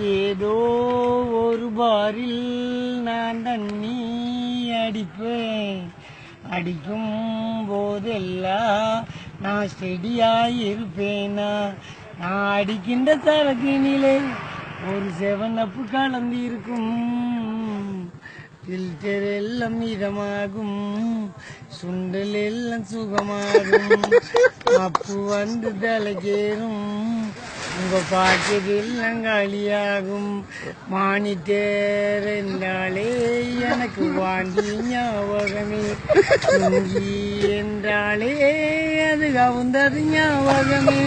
ஏதோ ஒரு பாரில் நான் தண்ணி அடிப்பேன். அடிக்கும் போதெல்லாம் நான் செடியாயிருப்பேனா. நான் அடிக்கின்ற சரக்கினிலே ஒரு செவனப்பு கலந்திருக்கும். ஃபில்டர் எல்லாம் இதமாகும், சுண்டல் எல்லாம் சுகமாகும். அப்பு வந்து தலைக்கேறும், உங்க பாக்கெட் எல்லாம் காலியாகும். மானிட்டர் என்றாலே எனக்கு வாண்டி ஞாபகமே. துங்கி என்றாலே அது கவுந்தது ஞாபகமே.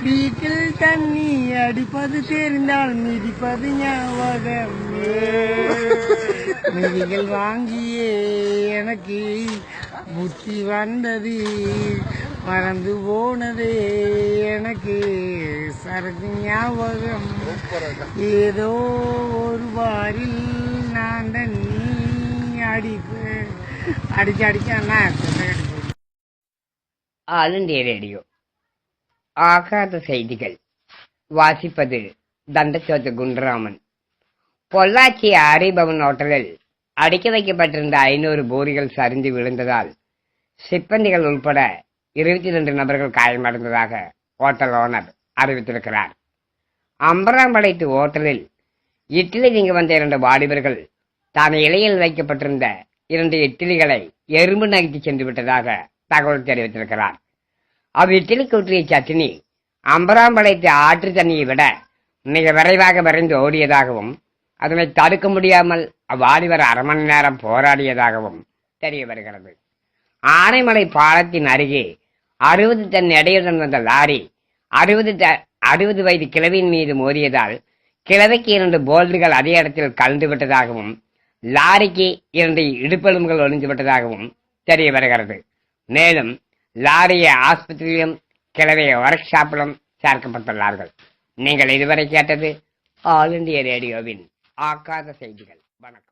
வீட்டில் தண்ணி அடிப்பது தெரிந்தால் மிதிப்பது ஞாபகமே. மிதிகள் வாங்கியே எனக்கு புத்தி வந்தது, மறந்து போனதே எனக்கு சரக்கு ஞாபகம். ஏதோ ஒரு வாரில் நான் தண்ணி அடிப்பேன். அடிக்க ஆல் இந்தியா ரேடியோ ஆகாத செய்திகள். வாசிப்பது தண்டச்சோத்து குண்டராமன். பொள்ளாச்சி ஆரிபவன் ஹோட்டலில் அடுக்கி வைக்கப்பட்டிருந்த 500 போரிகள் சரிந்து விழுந்ததால் சிப்பந்திகள் உள்பட 22 நபர்கள் காயமடைந்ததாக ஹோட்டல் ஓனர் அறிவித்திருக்கிறார். அம்பராம்பளைத்து ஹோட்டலில் இட்லி திங்க வந்த 2 வாலிபர்கள் தான் இலையில் வைக்கப்பட்டிருந்த 2 இட்லிகளை எறும்பு நகர்த்தி சென்று விட்டதாக தகவல் தெரிவித்திருக்கிறார். அவ்விட்லிக்கு ஊற்றிய சட்னி அம்பராம்பளைத்து ஆற்று தண்ணியை விட மிக விரைவாக விரைந்து ஓடியதாகவும் அதனை தடுக்க முடியாமல் அவ்வாலிபர் 1/2 மணி நேரம் போராடியதாகவும் தெரிய வருகிறது. ஆனைமலை பாலத்தின் அருகே 60 டன் எடையுடன் வந்த லாரி 60 வயது கிழவியின் மீது மோதியதால் கிழவிக்கு 2 போல்டுகள் அதே இடத்தில் கலந்து விட்டதாகவும் லாரிக்கு 2 இடுப்பெலும்புகள் ஒழிந்து விட்டதாகவும் தெரிய வருகிறது. மேலும் லாரியை ஆஸ்பத்திரியிலும் கிழவியை ஒர்க் ஷாப்பிலும் சேர்க்கப்பட்டுள்ளார்கள். நீங்கள் இதுவரை கேட்டது ஆல் இந்தியா ரேடியோவின் ஆக்காத செய்திகள். வணக்கம்.